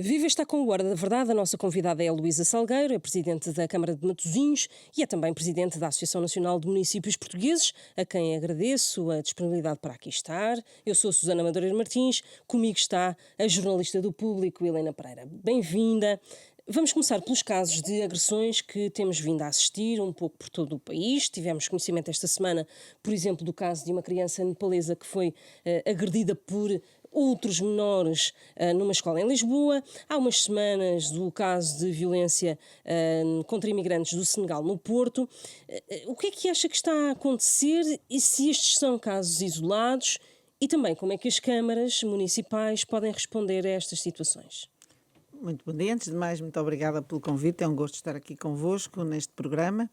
Viva está com o Hora da Verdade. A nossa convidada é a Luísa Salgueiro, é presidente da Câmara de Matosinhos e é também presidente da Associação Nacional de Municípios Portugueses, a quem agradeço a disponibilidade para aqui estar. Eu sou a Susana Madureira Martins, comigo está a jornalista do Público, Helena Pereira. Bem-vinda. Vamos começar pelos casos de agressões que temos vindo a assistir um pouco por todo o país. Tivemos conhecimento esta semana, por exemplo, do caso de uma criança nepalesa que foi agredida por outros menores numa escola em Lisboa. Há umas semanas do caso de violência contra imigrantes do Senegal no Porto. O que é que acha que está a acontecer e se estes são casos isolados? E também como é que as câmaras municipais podem responder a estas situações? Muito bom dia. Antes de mais, muito obrigada pelo convite. É um gosto estar aqui convosco neste programa.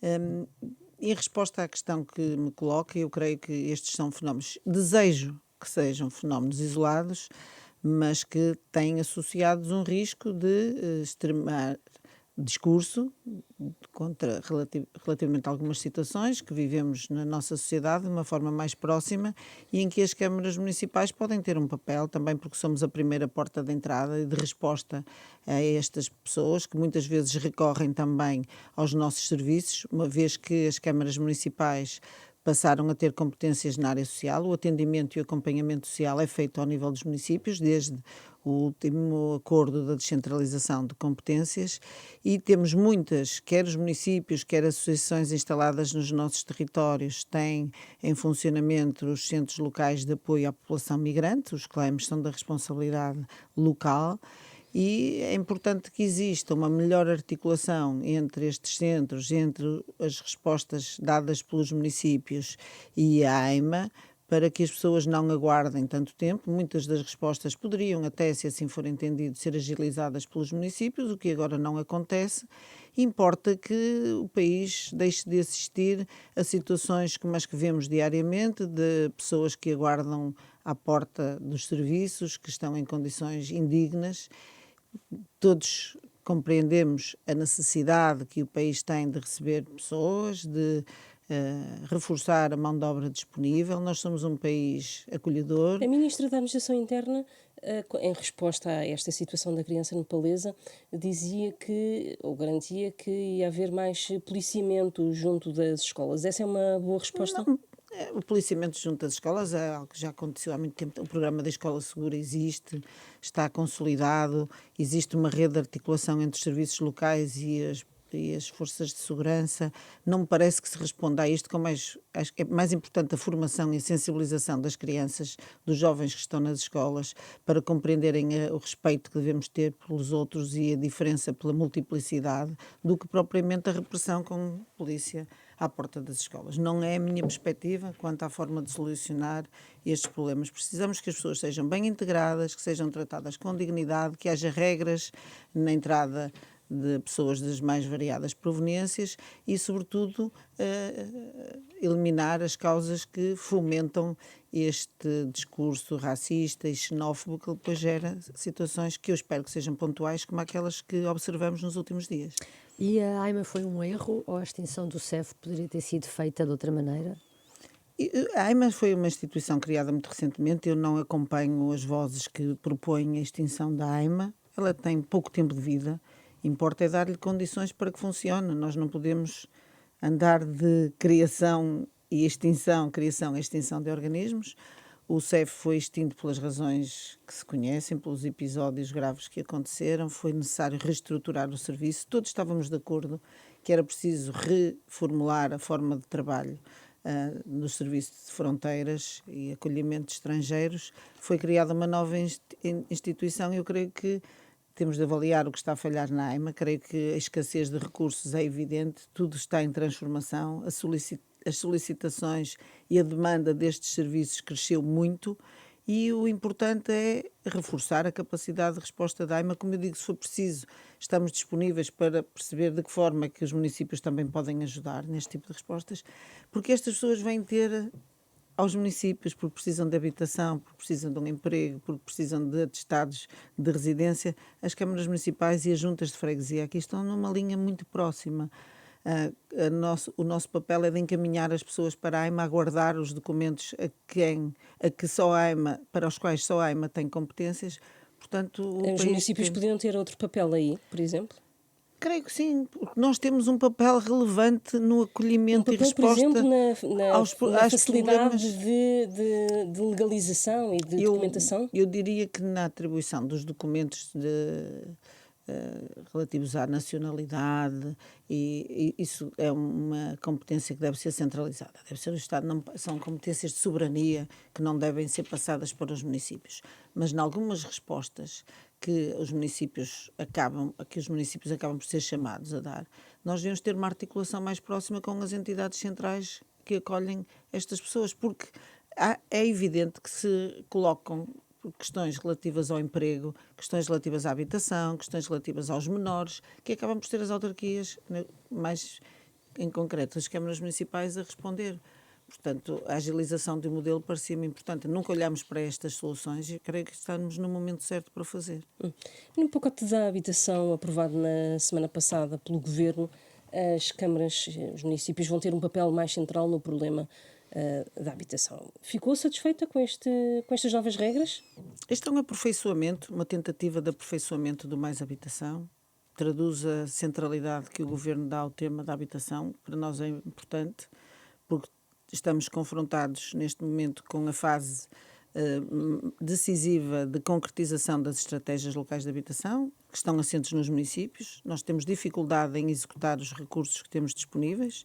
Em resposta à questão que me coloca, eu creio que estes são fenómenos, desejo que sejam fenómenos isolados, mas que têm associados um risco de extremar discurso relativamente a algumas situações que vivemos na nossa sociedade de uma forma mais próxima e em que as câmaras municipais podem ter um papel também porque somos a primeira porta de entrada e de resposta a estas pessoas que muitas vezes recorrem também aos nossos serviços, uma vez que as câmaras municipais passaram a ter competências na área social. O atendimento e o acompanhamento social é feito ao nível dos municípios, desde o último acordo da descentralização de competências, e temos muitas, quer os municípios, quer associações instaladas nos nossos territórios, têm em funcionamento os centros locais de apoio à população migrante, os CLEMs são da responsabilidade local, e é importante que exista uma melhor articulação entre estes centros, entre as respostas dadas pelos municípios e a AIMA, para que as pessoas não aguardem tanto tempo. Muitas das respostas poderiam até, se assim for entendido, ser agilizadas pelos municípios, o que agora não acontece. Importa que o país deixe de assistir a situações como as que vemos diariamente, de pessoas que aguardam à porta dos serviços, que estão em condições indignas. Todos compreendemos a necessidade que o país tem de receber pessoas, de reforçar a mão de obra disponível. Nós somos um país acolhedor. A ministra da Administração Interna, em resposta a esta situação da criança nepalesa, dizia que, ou garantia que ia haver mais policiamento junto das escolas. Essa é uma boa resposta? Não, o policiamento junto às escolas é algo que já aconteceu há muito tempo. O programa da Escola Segura existe, está consolidado, existe uma rede de articulação entre os serviços locais e as forças de segurança. Não me parece que se responda a isto, acho que é mais importante a formação e a sensibilização das crianças, dos jovens que estão nas escolas, para compreenderem o respeito que devemos ter pelos outros e a diferença pela multiplicidade, do que propriamente a repressão com polícia à porta das escolas. Não é a minha perspectiva quanto à forma de solucionar estes problemas. Precisamos que as pessoas sejam bem integradas, que sejam tratadas com dignidade, que haja regras na entrada de pessoas das mais variadas proveniências e, sobretudo, eliminar as causas que fomentam este discurso racista e xenófobo que depois gera situações que eu espero que sejam pontuais, como aquelas que observamos nos últimos dias. E a AIMA foi um erro ou a extinção do CEF poderia ter sido feita de outra maneira? A AIMA foi uma instituição criada muito recentemente. Eu não acompanho as vozes que propõem a extinção da AIMA. Ela tem pouco tempo de vida. Importa é dar-lhe condições para que funcione. Nós não podemos andar de criação e extinção, criação e extinção de organismos. O CEF foi extinto pelas razões que se conhecem, pelos episódios graves que aconteceram. Foi necessário reestruturar o serviço. Todos estávamos de acordo que era preciso reformular a forma de trabalho nos serviços de fronteiras e acolhimento de estrangeiros. Foi criada uma nova instituição e eu creio que temos de avaliar o que está a falhar na AIMA. Creio que a escassez de recursos é evidente, tudo está em transformação, as solicitações e a demanda destes serviços cresceu muito e o importante é reforçar a capacidade de resposta da AIMA. Como eu digo, se for preciso, estamos disponíveis para perceber de que forma é que os municípios também podem ajudar neste tipo de respostas, porque estas pessoas vêm ter aos municípios porque precisam de habitação, porque precisam de um emprego, porque precisam de atestados de residência. As câmaras municipais e as juntas de freguesia aqui estão numa linha muito próxima. O nosso papel é de encaminhar as pessoas para a AIMA, aguardar os documentos para os quais só a AIMA tem competências, Portanto, o Os país municípios podiam ter outro papel aí, por exemplo? creio que sim, porque nós temos um papel relevante no Um acolhimento e papel, por exemplo, resposta na na facilidade problemas. de legalização e de documentação? Eu diria que na atribuição dos documentos relativos à nacionalidade, e isso é uma competência que deve ser centralizada. Deve ser o Estado, não, são competências de soberania que não devem ser passadas para os municípios. Mas, em algumas respostas que os municípios acabam por ser chamados a dar, nós devemos ter uma articulação mais próxima com as entidades centrais que acolhem estas pessoas, porque é evidente que se colocam questões relativas ao emprego, questões relativas à habitação, questões relativas aos menores, que acabam por ser as autarquias, mais em concreto as câmaras municipais, a responder. Portanto, a agilização do modelo parecia-me importante. Nunca olhámos para estas soluções e creio que estamos no momento certo para fazer. No pacote da habitação aprovado na semana passada pelo Governo, as câmaras, os municípios vão ter um papel mais central no problema da habitação. Ficou satisfeita com estas novas regras? Este é um aperfeiçoamento, uma tentativa de aperfeiçoamento do Mais Habitação. Traduz a centralidade que o Governo dá ao tema da habitação. Para nós é importante, porque estamos confrontados neste momento com a fase decisiva de concretização das estratégias locais de habitação, que estão assentes nos municípios. Nós temos dificuldade em executar os recursos que temos disponíveis,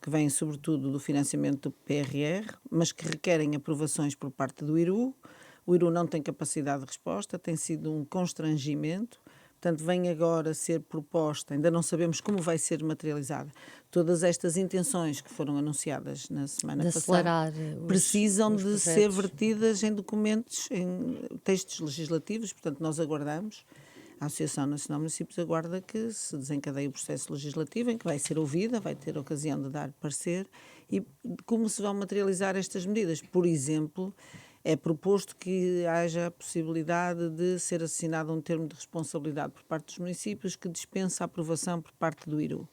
que vêm sobretudo do financiamento do PRR, mas que requerem aprovações por parte do IRU. O IRU não tem capacidade de resposta, tem sido um constrangimento. Portanto, vem agora ser proposta, ainda não sabemos como vai ser materializada, todas estas intenções que foram anunciadas na semana passada precisam de ser vertidas em documentos, em textos legislativos. Portanto, nós aguardamos, a Associação Nacional de Municípios aguarda que se desencadeie o processo legislativo em que vai ser ouvida, vai ter a ocasião de dar parecer, e como se vão materializar estas medidas. Por exemplo, é proposto que haja a possibilidade de ser assinado um termo de responsabilidade por parte dos municípios que dispensa a aprovação por parte do IRU.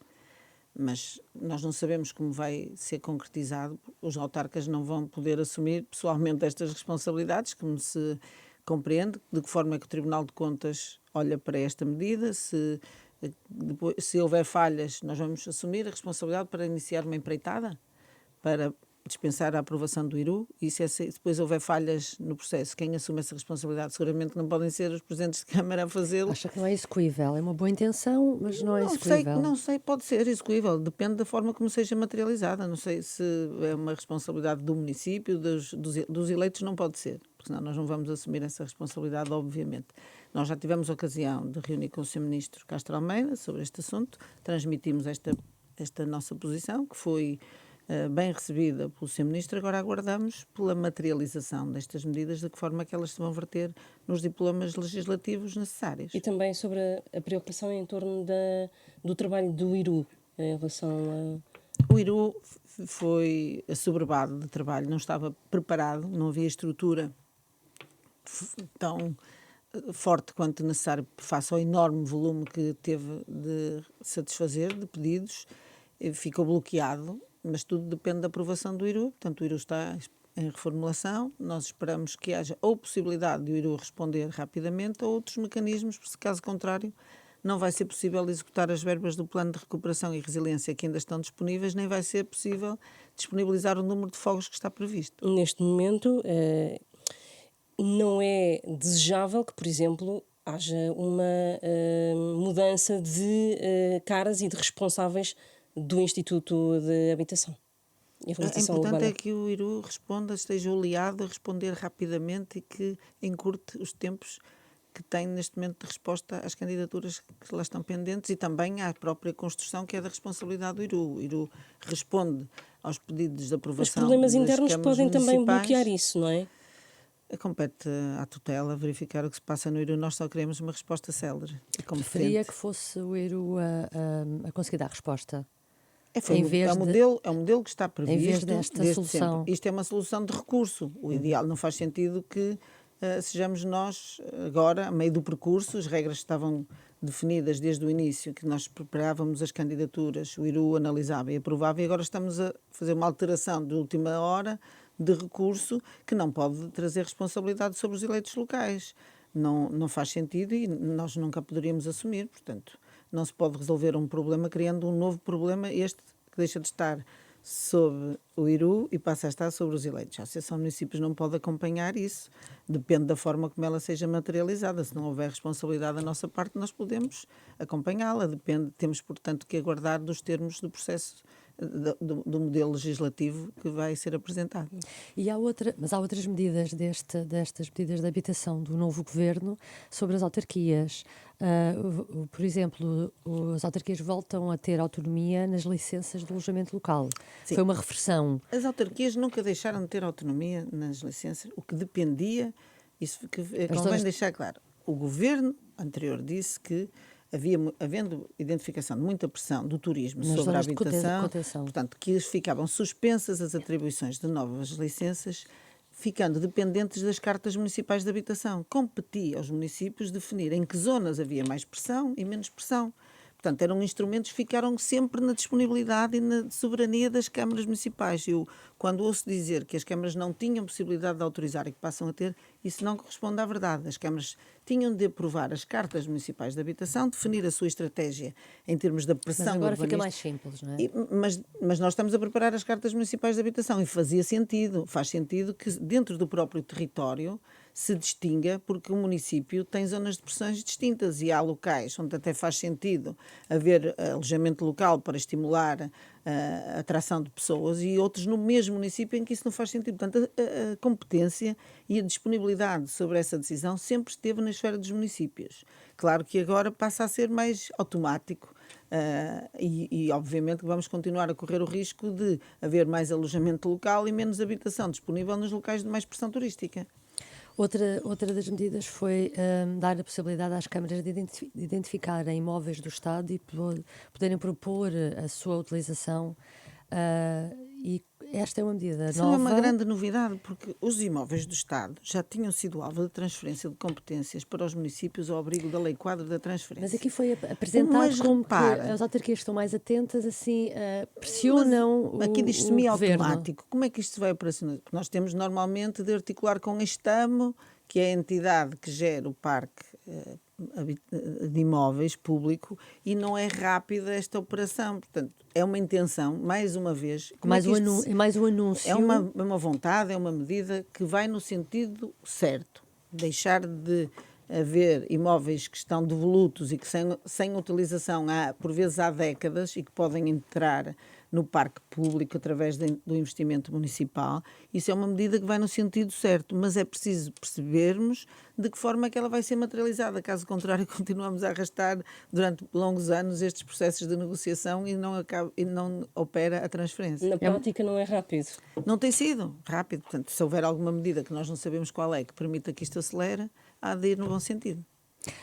Mas nós não sabemos como vai ser concretizado. Os autarcas não vão poder assumir pessoalmente estas responsabilidades, como se compreende, de que forma é que o Tribunal de Contas olha para esta medida. Se houver falhas, nós vamos assumir a responsabilidade para iniciar uma empreitada, para dispensar a aprovação do IRU, e se depois houver falhas no processo, quem assume essa responsabilidade? Seguramente não podem ser os presidentes de Câmara a fazê-lo. Acha que não é execuível? É uma boa intenção, mas não é execuível. Não sei, pode ser execuível, depende da forma como seja materializada. Não sei se é uma responsabilidade do município, dos eleitos não pode ser, porque senão nós não vamos assumir essa responsabilidade, obviamente. Nós já tivemos a ocasião de reunir com o Sr. Ministro Castro Almeida sobre este assunto, transmitimos esta nossa posição, que foi bem recebida pelo Sr. Ministro. Agora aguardamos pela materialização destas medidas, de que forma que elas se vão verter nos diplomas legislativos necessários. E também sobre a preocupação em torno do trabalho do IRU, em relação O IRU foi assoberbado de trabalho, não estava preparado, não havia estrutura tão forte quanto necessário face ao enorme volume que teve de satisfazer, de pedidos. Ficou bloqueado, mas tudo depende da aprovação do IRU. Portanto, o IRU está em reformulação. Nós esperamos que haja ou possibilidade de o IRU responder rapidamente ou outros mecanismos, porque, se caso contrário, não vai ser possível executar as verbas do Plano de Recuperação e Resiliência que ainda estão disponíveis, nem vai ser possível disponibilizar o número de fogos que está previsto. Neste momento, não é desejável que, por exemplo, haja uma mudança de caras e de responsáveis do Instituto de Habitação e Reabilitação Importante Urbana. é que o IRU responda, esteja oleado a responder rapidamente e que encurte os tempos que tem neste momento de resposta às candidaturas que lá estão pendentes e também à própria construção, que é da responsabilidade do IRU. O IRU responde aos pedidos de aprovação. Os problemas das internos câmaras podem também municipais. bloquear isso, não é? Compete à tutela verificar o que se passa no IRU. Nós só queremos uma resposta célere e competente. Preferia que fosse o IRU a conseguir dar resposta. É um modelo que está previsto. Em vez desta desde solução. sempre. Isto é uma solução de recurso. O ideal, não faz sentido que sejamos nós agora, a meio do percurso, as regras estavam definidas desde o início, que nós preparávamos as candidaturas, o IRU analisava e aprovava, e agora estamos a fazer uma alteração de última hora de recurso que não pode trazer responsabilidade sobre os eleitos locais. não faz sentido e nós nunca poderíamos assumir. Portanto, não se pode resolver um problema criando um novo problema, este que deixa de estar sobre o IRU e passa a estar sobre os eleitos. A Associação de Municípios não pode acompanhar isso, depende da forma como ela seja materializada. Se não houver responsabilidade da nossa parte, nós podemos acompanhá-la. Temos, portanto, que aguardar dos termos do processo do modelo legislativo que vai ser apresentado. E há outras medidas destas medidas de habitação do novo governo sobre as autarquias. Por exemplo, as autarquias voltam a ter autonomia nas licenças de alojamento local. Sim. Foi uma reversão. As autarquias nunca deixaram de ter autonomia nas licenças, o que dependia, isso que convém deixar claro. O governo anterior disse que havendo identificação de muita pressão do turismo sobre a habitação, portanto, que ficavam suspensas as atribuições de novas licenças, ficando dependentes das cartas municipais de habitação. Competia aos municípios definir em que zonas havia mais pressão e menos pressão. Portanto, eram instrumentos que ficaram sempre na disponibilidade e na soberania das câmaras municipais. Eu, quando ouço dizer que as câmaras não tinham possibilidade de autorizar e que passam a ter, isso não corresponde à verdade. As câmaras tinham de aprovar as cartas municipais de habitação, definir a sua estratégia em termos da pressão Mas agora urbanística. fica mais simples, não é? Mas nós estamos a preparar as cartas municipais de habitação e faz sentido que dentro do próprio território se distinga, porque o município tem zonas de pressões distintas e há locais onde até faz sentido haver alojamento local para estimular a atração de pessoas e outros no mesmo município em que isso não faz sentido. Portanto, a competência e a disponibilidade sobre essa decisão sempre esteve na esfera dos municípios. Claro que agora passa a ser mais automático e obviamente que vamos continuar a correr o risco de haver mais alojamento local e menos habitação disponível nos locais de mais pressão turística. Outra das medidas foi dar a possibilidade às câmaras de identificarem imóveis do Estado e poderem propor a sua utilização. E esta é uma medida Isso nova. é uma grande novidade, porque os imóveis do Estado já tinham sido alvo de transferência de competências para os municípios ao abrigo da Lei Quadro da Transferência. Mas aqui foi apresentado como que as autarquias estão mais atentas, assim, pressionam aqui diz o semi-automático. Como é que isto se vai operacionalizar? Porque nós temos normalmente de articular com a Estamo, que é a entidade que gera o parque de imóveis público, e não é rápida esta operação. Portanto, é uma intenção, mais uma vez... mais um anúncio. É uma vontade, é uma medida que vai no sentido certo. Deixar de haver imóveis que estão devolutos e que sem utilização por vezes há décadas e que podem entrar no parque público através do investimento municipal. Isso é uma medida que vai no sentido certo, mas é preciso percebermos de que forma é que ela vai ser materializada. Caso contrário, continuamos a arrastar durante longos anos estes processos de negociação e não opera a transferência. Na prática não é rápido. Não tem sido rápido. Portanto, se houver alguma medida que nós não sabemos qual é, que permita que isto acelere, há de ir no bom sentido.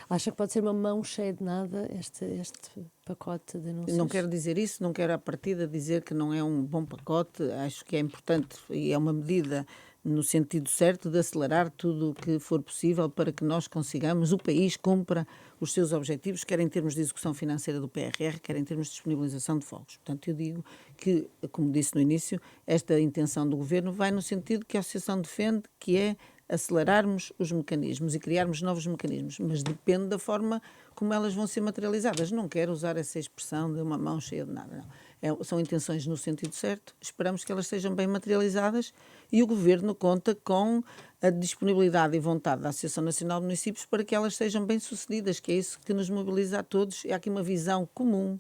Acha que pode ser uma mão cheia de nada este pacote de anúncios? Não quero dizer isso, não quero à partida dizer que não é um bom pacote. Acho que é importante e é uma medida no sentido certo de acelerar tudo o que for possível para que nós consigamos, o país cumpra os seus objetivos, quer em termos de execução financeira do PRR, quer em termos de disponibilização de fogos. Portanto, eu digo que, como disse no início, esta intenção do Governo vai no sentido que a Associação defende, que é acelerarmos os mecanismos e criarmos novos mecanismos, mas depende da forma como elas vão ser materializadas. Não quero usar essa expressão de uma mão cheia de nada, não. São intenções no sentido certo, esperamos que elas sejam bem materializadas e o Governo conta com a disponibilidade e vontade da Associação Nacional de Municípios para que elas sejam bem-sucedidas, que é isso que nos mobiliza a todos. Há aqui uma visão comum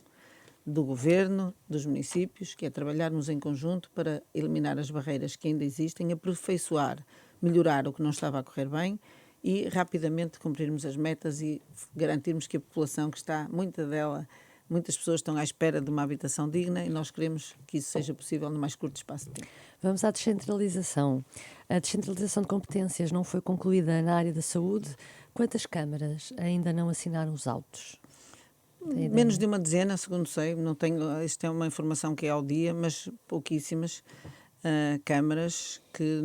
do Governo, dos municípios, que é trabalharmos em conjunto para eliminar as barreiras que ainda existem, aperfeiçoar, melhorar o que não estava a correr bem e rapidamente cumprirmos as metas e garantirmos que a população que está, muitas pessoas estão à espera de uma habitação digna e nós queremos que isso seja possível no mais curto espaço de tempo. Vamos à descentralização. A descentralização de competências não foi concluída na área da saúde. Quantas câmaras ainda não assinaram os autos? Menos de uma dezena, segundo sei. Não tenho, isto é uma informação que é ao dia, mas pouquíssimas câmaras que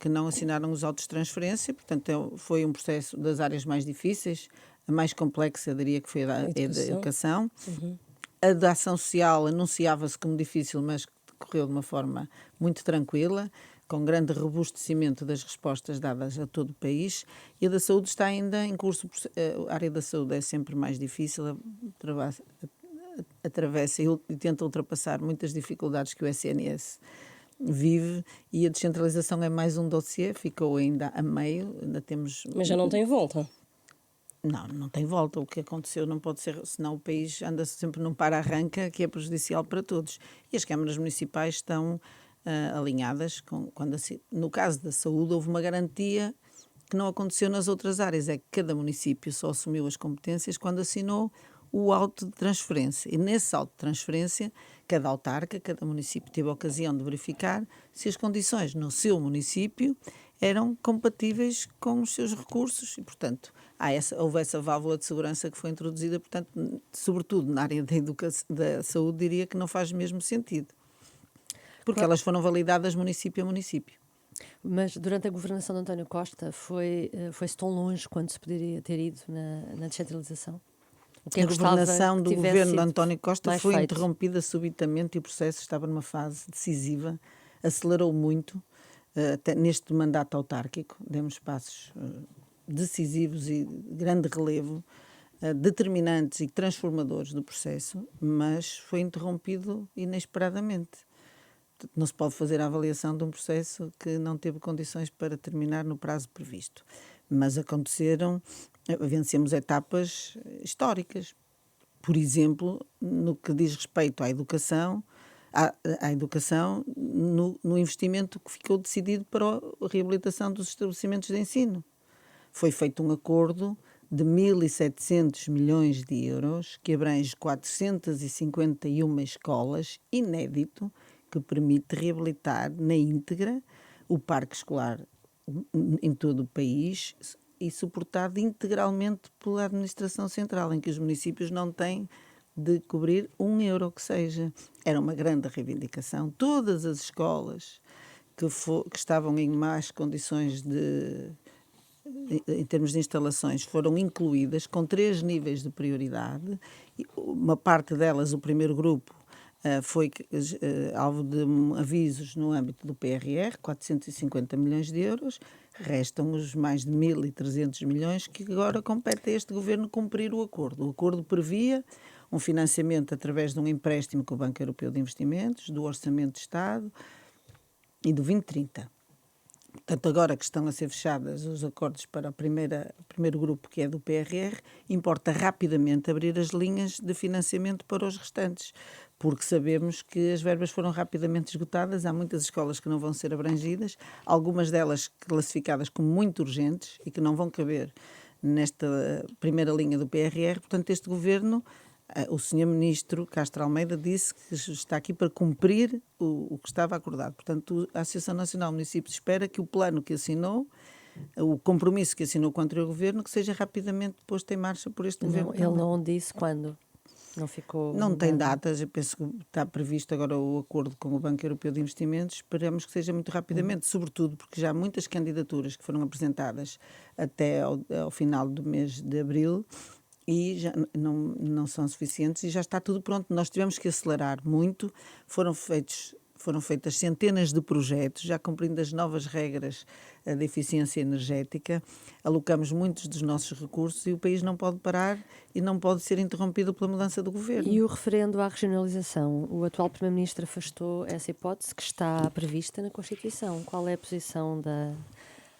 não assinaram os autos de transferência. Portanto, foi um processo das áreas mais difíceis. A mais complexa, diria que foi a da educação. Uhum. A da ação social anunciava-se como difícil, mas correu de uma forma muito tranquila. com grande robustecimento das respostas dadas a todo o país, e a da saúde está ainda em curso. A área da saúde é sempre mais difícil, atravessa e tenta ultrapassar muitas dificuldades que o SNS vive, e a descentralização é mais um dossiê, ficou ainda a meio, ainda temos... Mas já não tem volta. Não tem volta. O que aconteceu não pode ser, senão o país anda sempre num para-arranca que é prejudicial para todos. E as câmaras municipais estão alinhadas no caso da saúde, houve uma garantia que não aconteceu nas outras áreas, é que cada município só assumiu as competências quando assinou o auto de transferência. E nesse auto de transferência, cada autarca, cada município teve a ocasião de verificar se as condições no seu município eram compatíveis com os seus recursos e, portanto, houve essa válvula de segurança que foi introduzida, portanto, sobretudo na área da saúde, diria que não faz mesmo sentido, porque elas foram validadas município a município. Mas durante a governação de António Costa foi-se tão longe quanto se poderia ter ido na descentralização? A governação do governo de António Costa foi feito. interrompida subitamente e o processo estava numa fase decisiva, acelerou muito, até neste mandato autárquico, demos passos decisivos e de grande relevo, determinantes e transformadores do processo, mas foi interrompido inesperadamente. Não se pode fazer a avaliação de um processo que não teve condições para terminar no prazo previsto. Mas vencemos etapas históricas. Por exemplo, no que diz respeito à educação, no investimento que ficou decidido para a reabilitação dos estabelecimentos de ensino. Foi feito um acordo de 1.700 milhões de euros, que abrange 451 escolas, inédito, que permite reabilitar na íntegra o parque escolar em todo o país e suportado integralmente pela administração central, em que os municípios não têm de cobrir €1 que seja. Era uma grande reivindicação. Todas as escolas que estavam em más condições em termos de instalações, foram incluídas com 3 níveis de prioridade. Uma parte delas, o primeiro grupo, foi alvo de avisos no âmbito do PRR, 450 milhões de euros. Restam os mais de 1.300 milhões que agora compete a este governo cumprir o acordo. O acordo previa um financiamento através de um empréstimo com o Banco Europeu de Investimentos, do Orçamento de Estado e do 2030. Portanto, agora que estão a ser fechados os acordos para o primeiro grupo, que é do PRR, importa rapidamente abrir as linhas de financiamento para os restantes, porque sabemos que as verbas foram rapidamente esgotadas, há muitas escolas que não vão ser abrangidas, algumas delas classificadas como muito urgentes e que não vão caber nesta primeira linha do PRR. Portanto, este governo, o Sr. Ministro Castro Almeida disse que está aqui para cumprir o que estava acordado. Portanto, a Associação Nacional de Municípios espera que o plano que assinou, o compromisso que assinou com o anterior governo, que seja rapidamente posto em marcha por este governo. Ele não disse quando? Não ficou... Não tem datas, eu penso que está previsto agora o acordo com o Banco Europeu de Investimentos, esperamos que seja muito rapidamente, sobretudo porque já há muitas candidaturas que foram apresentadas até ao final do mês de abril, e já não são suficientes e já está tudo pronto. Nós tivemos que acelerar muito, foram feitas centenas de projetos, já cumprindo as novas regras de eficiência energética, alocamos muitos dos nossos recursos e o país não pode parar e não pode ser interrompido pela mudança do governo. E o referendo à regionalização? O atual Primeiro-Ministro afastou essa hipótese que está prevista na Constituição. Qual é a posição da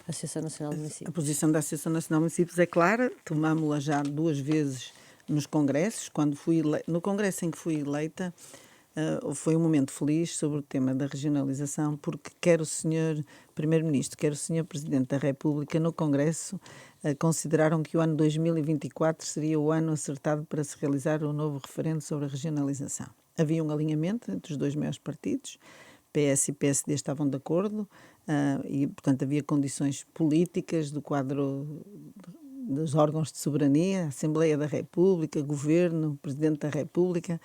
Associação Nacional de Municípios? A posição da Associação Nacional de Municípios é clara, tomámos-la já 2 vezes nos congressos. No congresso em que fui eleita, foi um momento feliz sobre o tema da regionalização, porque quer o Sr. Primeiro-Ministro, quer o Sr. Presidente da República, no congresso, consideraram que o ano 2024 seria o ano acertado para se realizar o novo referendo sobre a regionalização. Havia um alinhamento entre os 2 maiores partidos, PS e PSD estavam de acordo, e, portanto, havia condições políticas do quadro dos órgãos de soberania, Assembleia da República, Governo, Presidente da República,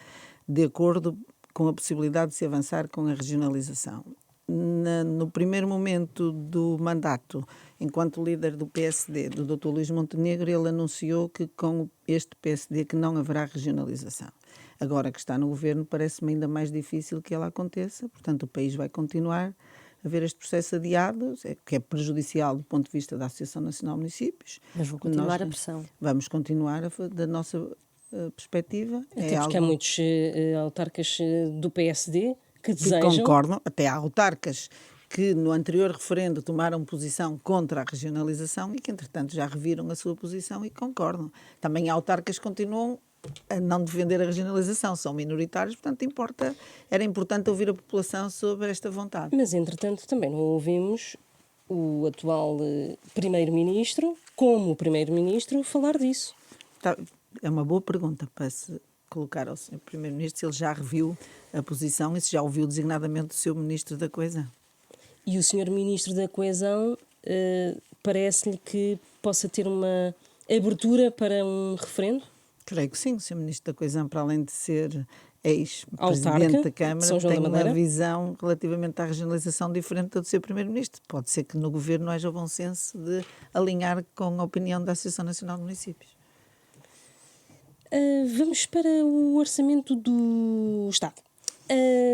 de acordo com a possibilidade de se avançar com a regionalização. No primeiro momento do mandato, enquanto líder do PSD, do Dr. Luís Montenegro, ele anunciou que com este PSD que não haverá regionalização. Agora que está no governo, parece-me ainda mais difícil que ela aconteça, portanto o país vai continuar haver este processo adiado, que é prejudicial do ponto de vista da Associação Nacional de Municípios. Mas vou continuar a pressão. Vamos continuar da nossa perspectiva. Até porque há muitos autarcas do PSD que desejam... concordam, até há autarcas que no anterior referendo tomaram posição contra a regionalização e que, entretanto, já reviram a sua posição e concordam. Também há autarcas que continuam a não defender a regionalização, são minoritários, portanto, era importante ouvir a população sobre esta vontade. Mas, entretanto, também não ouvimos o atual primeiro-ministro, como primeiro-ministro, falar disso. É uma boa pergunta para se colocar ao Sr. Primeiro-Ministro se ele já reviu a posição e se já ouviu designadamente o seu Ministro da Coesão. E o Sr. Ministro da Coesão parece-lhe que possa ter uma abertura para um referendo? Creio que sim. O Sr. Ministro da Coesão, para além de ser ex-presidente da Câmara, tem uma visão relativamente à regionalização diferente da do seu Primeiro-Ministro. Pode ser que no Governo haja o bom senso de alinhar com a opinião da Associação Nacional de Municípios. Vamos para o orçamento do Estado.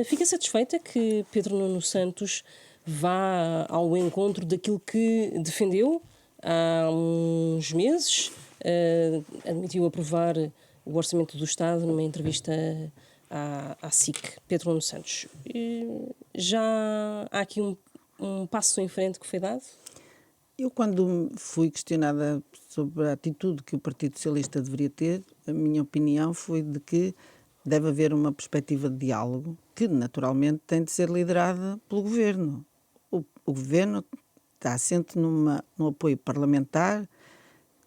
Fica satisfeita que Pedro Nuno Santos vá ao encontro daquilo que defendeu há uns meses? Admitiu aprovar o orçamento do Estado numa entrevista à SIC, Pedro Nuno Santos. Já há aqui um passo em frente que foi dado? Eu, quando fui questionada sobre a atitude que o Partido Socialista deveria ter, a minha opinião foi de que deve haver uma perspectiva de diálogo que, naturalmente, tem de ser liderada pelo Governo. O Governo está assente num apoio parlamentar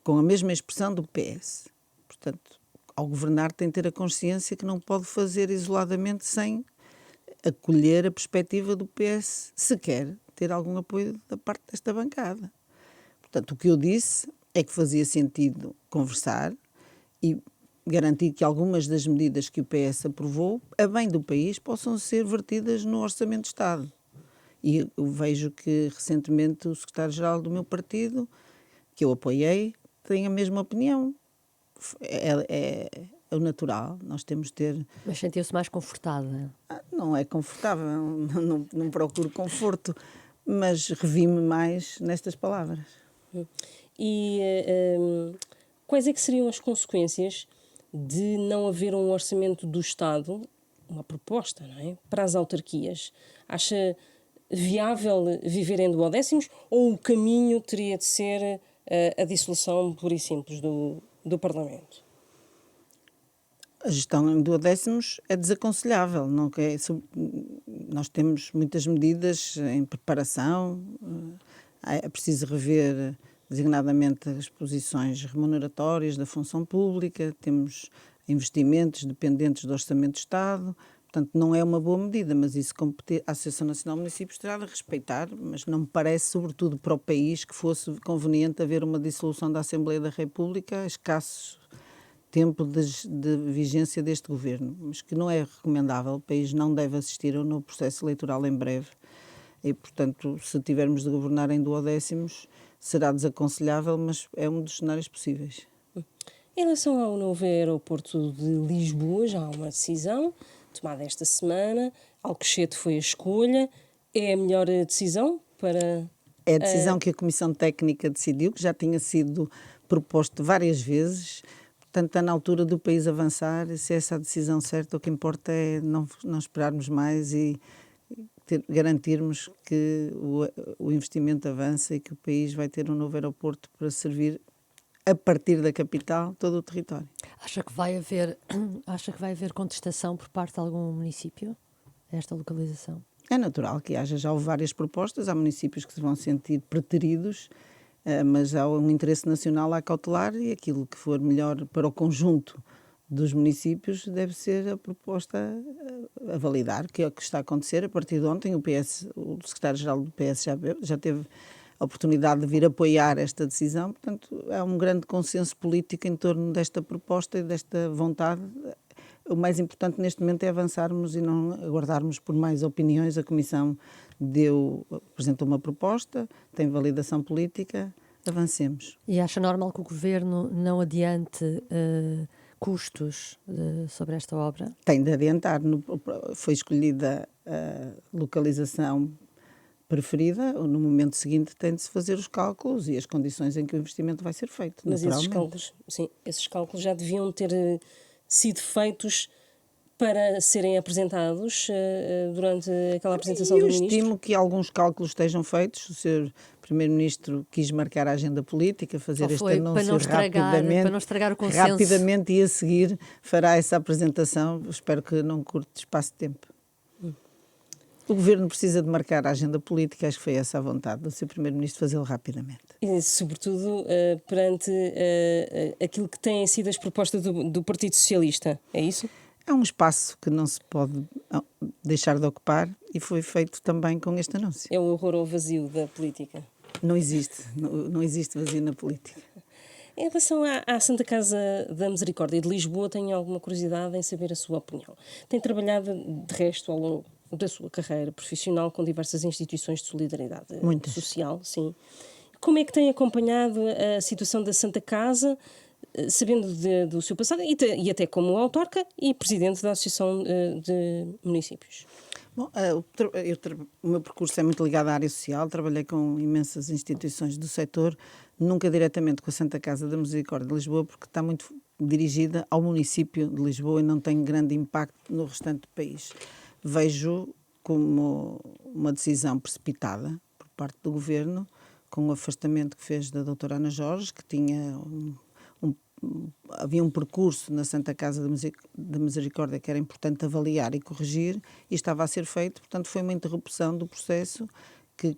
com a mesma expressão do PS. Portanto, ao governar tem de ter a consciência que não pode fazer isoladamente sem acolher a perspectiva do PS, se quer ter algum apoio da parte desta bancada. Portanto, o que eu disse é que fazia sentido conversar e garantir que algumas das medidas que o PS aprovou, a bem do país, possam ser vertidas no Orçamento de Estado. E eu vejo que, recentemente, o secretário-geral do meu partido, que eu apoiei, tem a mesma opinião. É o natural, nós temos de ter... Mas sentiu-se mais confortada? Não é confortável, não procuro conforto, mas revi-me mais nestas palavras. E quais é que seriam as consequências de não haver um orçamento do Estado, uma proposta, não é, para as autarquias? Acha viável viver em duodécimos ou o caminho teria de ser a dissolução pura e simples do Parlamento? A gestão em duodécimos é desaconselhável. Nós temos muitas medidas em preparação, é preciso rever designadamente as posições remuneratórias da função pública, temos investimentos dependentes do Orçamento de Estado, portanto não é uma boa medida, mas isso a Associação Nacional de Municípios terá de respeitar, mas não me parece, sobretudo para o país, que fosse conveniente haver uma dissolução da Assembleia da República a escasso tempo de vigência deste governo, mas que não é recomendável, o país não deve assistir a um novo processo eleitoral em breve e, portanto, se tivermos de governar em duodécimos, será desaconselhável, mas é um dos cenários possíveis. Em relação ao novo aeroporto de Lisboa, já há uma decisão tomada esta semana, Alcochete foi a escolha, é a melhor decisão para... É a decisão que a Comissão Técnica decidiu, que já tinha sido proposto várias vezes. Portanto, está na altura do país avançar, e se essa é a decisão certa, o que importa é não esperarmos mais e garantirmos que o investimento avança e que o país vai ter um novo aeroporto para servir, a partir da capital, todo o território. Acha que vai haver contestação por parte de algum município a esta localização? É natural que haja, já houve várias propostas, há municípios que se vão sentir preteridos, mas há um interesse nacional a cautelar e aquilo que for melhor para o conjunto dos municípios deve ser a proposta a validar, que é o que está a acontecer. A partir de ontem, o secretário-geral do PS já teve a oportunidade de vir apoiar esta decisão, portanto, há um grande consenso político em torno desta proposta e desta vontade. O mais importante neste momento é avançarmos e não aguardarmos por mais opiniões. A Comissão apresentou uma proposta, tem validação política, avancemos. E acha normal que o Governo não adiante custos sobre esta obra? Tem de adiantar. Foi escolhida a localização preferida, ou no momento seguinte tem de se fazer os cálculos e as condições em que o investimento vai ser feito, Mas esses naturalmente. cálculos, sim, esses cálculos já deviam ter sido feitos para serem apresentados durante aquela apresentação E eu do Ministro? estimo que alguns cálculos estejam feitos. O Sr. Primeiro-Ministro quis marcar a agenda política, fazer Ou este foi para não anúncio estragar o consenso? rapidamente, e a seguir fará essa apresentação. Espero que não curte espaço de tempo. O Governo precisa de marcar a agenda política, acho que foi essa a vontade do Sr. Primeiro-Ministro, fazê-lo rapidamente. E, sobretudo, perante aquilo que têm sido as propostas do Partido Socialista, é isso? É um espaço que não se pode deixar de ocupar e foi feito também com este anúncio. É o horror ao vazio da política. Não existe vazio na política. Em relação à Santa Casa da Misericórdia de Lisboa, tenho alguma curiosidade em saber a sua opinião. Tem trabalhado, de resto, ao longo da sua carreira profissional com diversas instituições de solidariedade Muitas. social, sim. Como é que tem acompanhado a situação da Santa Casa, sabendo do seu passado e até como autarca e presidente da Associação de Municípios? Bom, o meu percurso é muito ligado à área social, trabalhei com imensas instituições do setor, nunca diretamente com a Santa Casa da Misericórdia de Lisboa, porque está muito dirigida ao município de Lisboa e não tem grande impacto no restante do país. Vejo como uma decisão precipitada por parte do Governo, com o afastamento que fez da doutora Ana Jorge, que tinha havia um percurso na Santa Casa da Misericórdia que era importante avaliar e corrigir, e estava a ser feito. Portanto, foi uma interrupção do processo que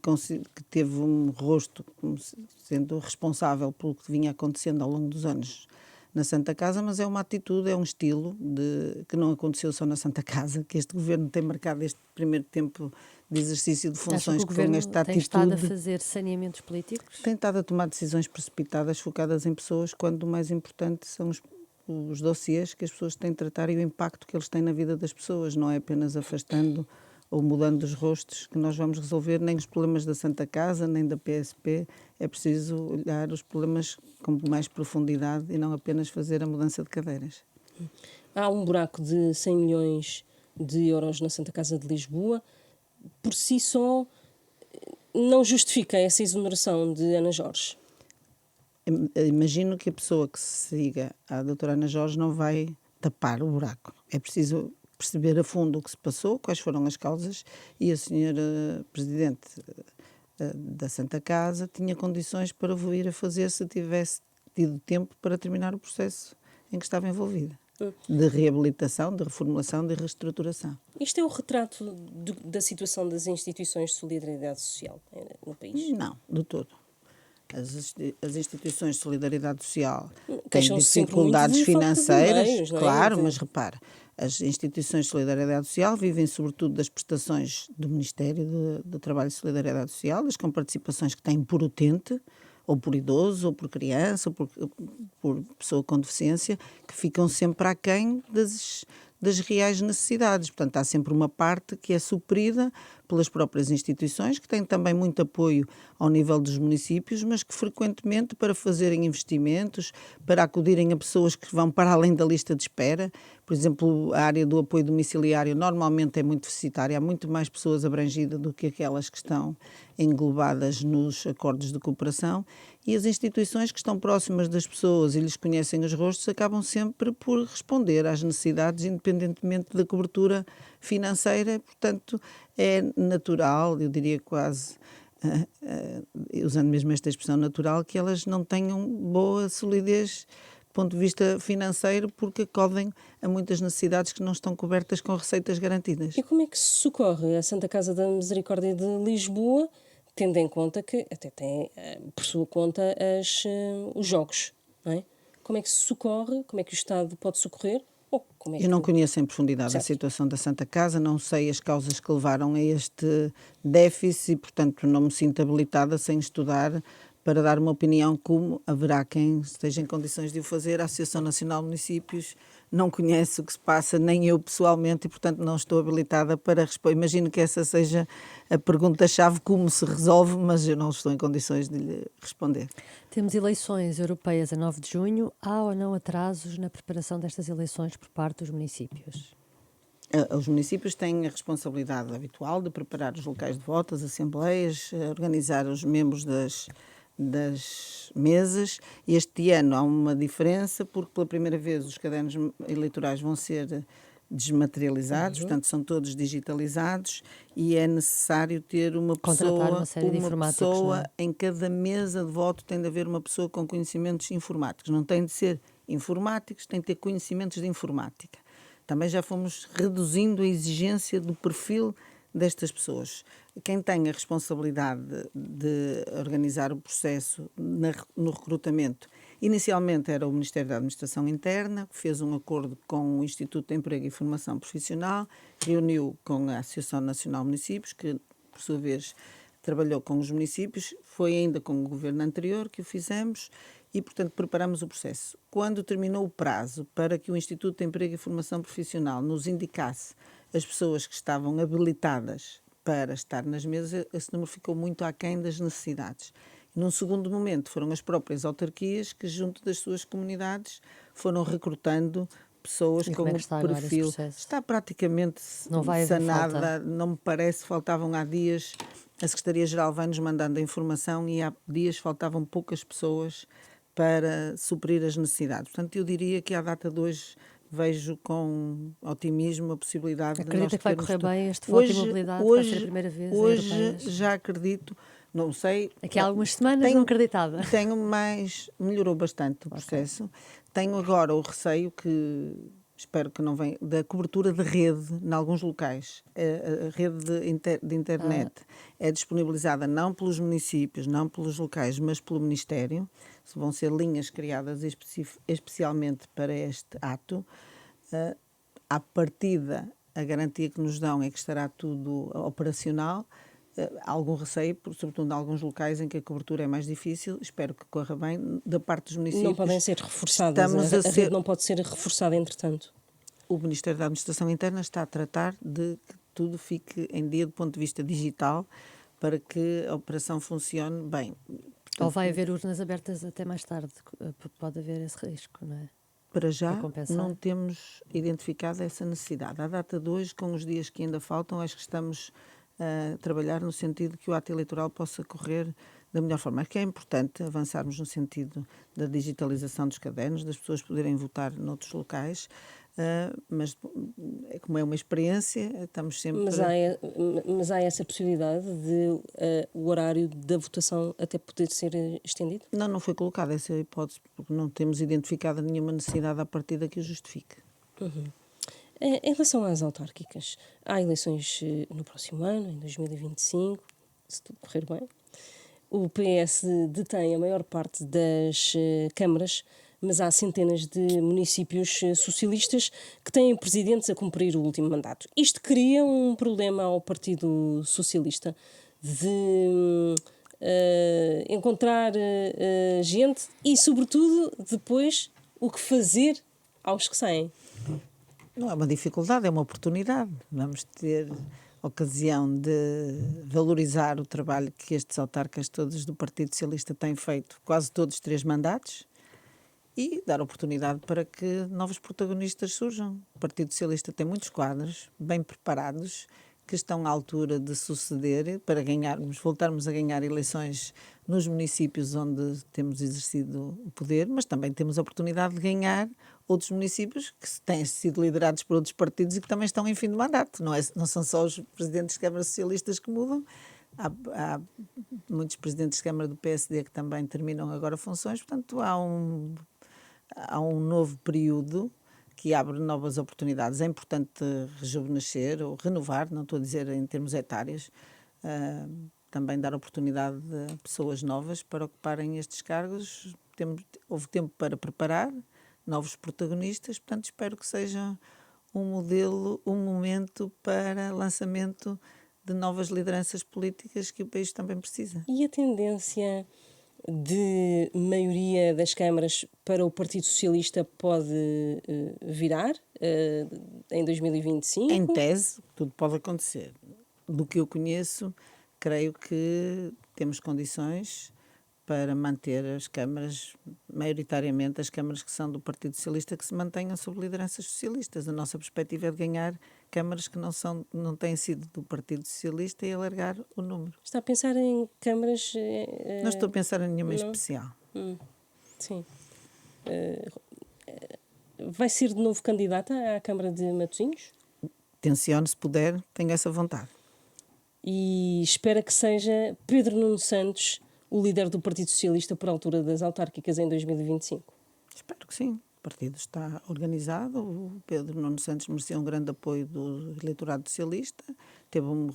teve um rosto como sendo responsável pelo que vinha acontecendo ao longo dos anos na Santa Casa, mas é uma atitude, é um estilo que não aconteceu só na Santa Casa, que este Governo tem marcado este primeiro tempo de exercício de funções que o Governo esta tem estado a atitude. fazer saneamentos políticos? Tem estado a tomar decisões precipitadas, focadas em pessoas, quando o mais importante são os dossiês que as pessoas têm de tratar e o impacto que eles têm na vida das pessoas. Não é apenas afastando ou mudando os rostos que nós vamos resolver nem os problemas da Santa Casa, nem da PSP. É preciso olhar os problemas com mais profundidade e não apenas fazer a mudança de cadeiras. Há um buraco de 100 milhões de euros na Santa Casa de Lisboa. Por si só, não justifica essa exoneração de Ana Jorge? Imagino que a pessoa que se siga à doutora Ana Jorge não vai tapar o buraco. É preciso perceber a fundo o que se passou, quais foram as causas, e a senhora Presidente da Santa Casa tinha condições para vir a fazer se tivesse tido tempo para terminar o processo em que estava envolvida. De reabilitação, de reformulação, de reestruturação. Isto é o retrato da situação das instituições de solidariedade social no país? Não, de todo. As instituições de solidariedade social têm Queixam-se sempre muito dificuldades de falta de financeiras, meios, não é? claro, mas repara, as instituições de solidariedade social vivem sobretudo das prestações do Ministério do Trabalho e Solidariedade Social, das comparticipações que têm por utente, ou por idoso, ou por criança, ou por pessoa com deficiência, que ficam sempre aquém das reais necessidades. Portanto, há sempre uma parte que é suprida pelas próprias instituições, que têm também muito apoio ao nível dos municípios, mas que frequentemente, para fazerem investimentos, para acudirem a pessoas que vão para além da lista de espera, por exemplo, a área do apoio domiciliário normalmente é muito deficitária, há muito mais pessoas abrangidas do que aquelas que estão englobadas nos acordos de cooperação, e as instituições que estão próximas das pessoas e lhes conhecem os rostos acabam sempre por responder às necessidades, independentemente da cobertura financeira. Portanto, é natural, eu diria quase, usando mesmo esta expressão natural, que elas não tenham boa solidez do ponto de vista financeiro, porque acodem a muitas necessidades que não estão cobertas com receitas garantidas. E como é que se socorre a Santa Casa da Misericórdia de Lisboa, tendo em conta que até tem, por sua conta, os jogos, não é? Como é que se socorre? Como é que o Estado pode socorrer? Ou como é Eu não que... conheço em profundidade Certo. a situação da Santa Casa, não sei as causas que levaram a este déficit e, portanto, não me sinto habilitada sem estudar para dar uma opinião, como haverá quem esteja em condições de o fazer. A Associação Nacional de Municípios não conhece o que se passa, nem eu pessoalmente, e, portanto, não estou habilitada para responder. Imagino que essa seja a pergunta-chave, como se resolve, mas eu não estou em condições de lhe responder. Temos eleições europeias a 9 de junho. Há ou não atrasos na preparação destas eleições por parte dos municípios? Os municípios têm a responsabilidade habitual de preparar os locais de voto, as assembleias, organizar os membros das mesas. Este ano há uma diferença porque pela primeira vez os cadernos eleitorais vão ser desmaterializados, portanto são todos digitalizados e é necessário ter uma Contratar pessoa, uma série de informáticos, não é? em cada mesa de voto tem de haver uma pessoa com conhecimentos informáticos. Não tem de ser informáticos, tem de ter conhecimentos de informática. Também já fomos reduzindo a exigência do perfil destas pessoas. Quem tem a responsabilidade de organizar o processo no recrutamento, inicialmente era o Ministério da Administração Interna, que fez um acordo com o Instituto de Emprego e Formação Profissional, reuniu com a Associação Nacional de Municípios, que, por sua vez, trabalhou com os municípios, foi ainda com o governo anterior que o fizemos e, portanto, preparamos o processo. Quando terminou o prazo para que o Instituto de Emprego e Formação Profissional nos indicasse as pessoas que estavam habilitadas para estar nas mesas, esse número ficou muito aquém das necessidades. E, num segundo momento, foram as próprias autarquias que, junto das suas comunidades, foram recrutando pessoas com está o agora esse perfil. processo? Está praticamente Não vai haver sanada, falta? não me parece, faltavam há dias, a Secretaria-Geral vai-nos mandando a informação e há dias faltavam poucas pessoas para suprir as necessidades. Portanto, eu diria que à data de hoje vejo com otimismo a possibilidade de nós Acredita que vai termos correr tudo. bem este voto e mobilidade? Vai ser a primeira vez em Hoje europeias? já acredito, não sei. Aqui há algumas semanas não acreditava. Melhorou bastante o processo. Tenho agora o receio que, espero que não venha, da cobertura de rede em alguns locais. A rede de internet é disponibilizada não pelos municípios, não pelos locais, mas pelo Ministério. Vão ser linhas criadas especialmente para este ato. À partida, a garantia que nos dão é que estará tudo operacional. Há algum receio, sobretudo em alguns locais em que a cobertura é mais difícil. Espero que corra bem. Da parte dos municípios... Não podem ser reforçadas, a rede não pode ser reforçada entretanto. O Ministério da Administração Interna está a tratar de que tudo fique em dia do ponto de vista digital para que a operação funcione bem. Ou vai haver urnas abertas até mais tarde? Pode haver esse risco, não é? Para já, compensar? não temos identificado essa necessidade. À data de hoje, com os dias que ainda faltam, acho que estamos a trabalhar no sentido que o ato eleitoral possa correr da melhor forma. Acho que é importante avançarmos no sentido da digitalização dos cadernos, das pessoas poderem votar noutros locais, mas como é uma experiência, estamos sempre... Mas há essa possibilidade de o horário da votação até poder ser estendido? Não foi colocada essa hipótese, porque não temos identificado nenhuma necessidade à partida que o justifique. Uhum. Em relação às autárquicas, há eleições no próximo ano, em 2025, se tudo correr bem. O PS detém a maior parte das câmaras, mas há centenas de municípios socialistas que têm presidentes a cumprir o último mandato. Isto cria um problema ao Partido Socialista de encontrar gente e, sobretudo, depois o que fazer aos que saem. Não é uma dificuldade, é uma oportunidade. Vamos ter ocasião de valorizar o trabalho que estes autarcas todos do Partido Socialista têm feito, quase todos 3 mandatos, e dar oportunidade para que novos protagonistas surjam. O Partido Socialista tem muitos quadros bem preparados que estão à altura de suceder para voltarmos a ganhar eleições nos municípios onde temos exercido o poder, mas também temos a oportunidade de ganhar outros municípios que têm sido liderados por outros partidos e que também estão em fim de mandato. Não são só os presidentes de Câmara Socialistas que mudam, há muitos presidentes de Câmara do PSD que também terminam agora funções, portanto há um novo período que abre novas oportunidades. É importante rejuvenescer ou renovar, não estou a dizer em termos etários, também dar oportunidade a pessoas novas para ocuparem estes cargos. Houve tempo para preparar novos protagonistas, portanto espero que seja um modelo, um momento para lançamento de novas lideranças políticas que o país também precisa. E a tendência de maioria das câmaras para o Partido Socialista pode virar em 2025? Em tese, tudo pode acontecer. Do que eu conheço, creio que temos condições para manter as câmaras, maioritariamente as câmaras que são do Partido Socialista, que se mantenham sob lideranças socialistas. A nossa perspectiva é de ganhar câmaras que não têm sido do Partido Socialista e alargar o número. Está a pensar em câmaras... Não estou a pensar em nenhuma não? especial. Sim. Vai ser de novo candidata à Câmara de Matosinhos? Tenciono, se puder, tenho essa vontade. E espera que seja Pedro Nuno Santos o líder do Partido Socialista por altura das autárquicas em 2025? Espero que sim. O partido está organizado. O Pedro Nuno Santos mereceu um grande apoio do eleitorado socialista. Teve um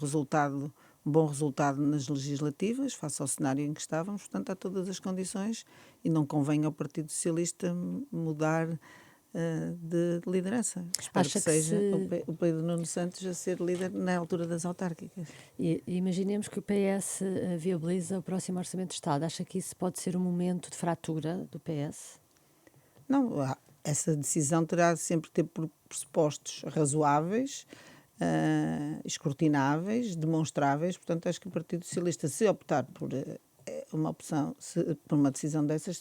bom resultado nas legislativas, face ao cenário em que estávamos. Portanto, há todas as condições e não convém ao Partido Socialista mudar de liderança. Espero Acha que que seja se- o Pedro Nuno Santos a ser líder na altura das autárquicas. E imaginemos que o PS viabiliza o próximo Orçamento de Estado. Acha que isso pode ser um momento de fratura do PS? Não, essa decisão terá sempre de ter pressupostos razoáveis, escrutináveis, demonstráveis. Portanto, acho que o Partido Socialista, se optar por por uma decisão dessas,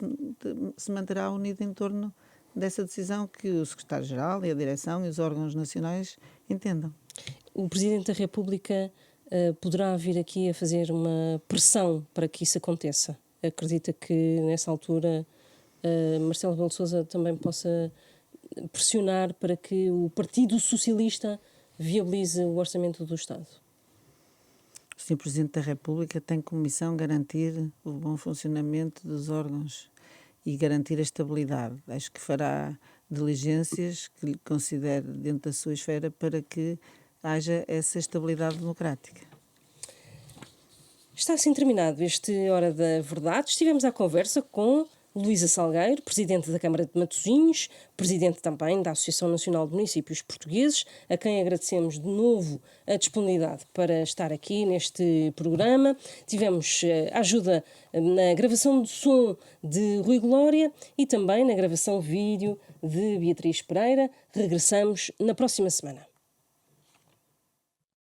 se manterá unido em torno dessa decisão que o Secretário-Geral e a Direção e os órgãos nacionais entendam. O Presidente da República poderá vir aqui a fazer uma pressão para que isso aconteça? Acredita que, nessa altura, Marcelo Rebelo de Sousa também possa pressionar para que o Partido Socialista viabilize o orçamento do Estado? O Sr. Presidente da República tem como missão garantir o bom funcionamento dos órgãos e garantir a estabilidade. Acho que fará diligências que lhe considere dentro da sua esfera para que haja essa estabilidade democrática. Está assim terminado este Hora da Verdade. Estivemos à conversa com Luísa Salgueiro, Presidente da Câmara de Matosinhos, Presidente também da Associação Nacional de Municípios Portugueses, a quem agradecemos de novo a disponibilidade para estar aqui neste programa. Tivemos ajuda na gravação de som de Rui Glória e também na gravação vídeo de Beatriz Pereira. Regressamos na próxima semana.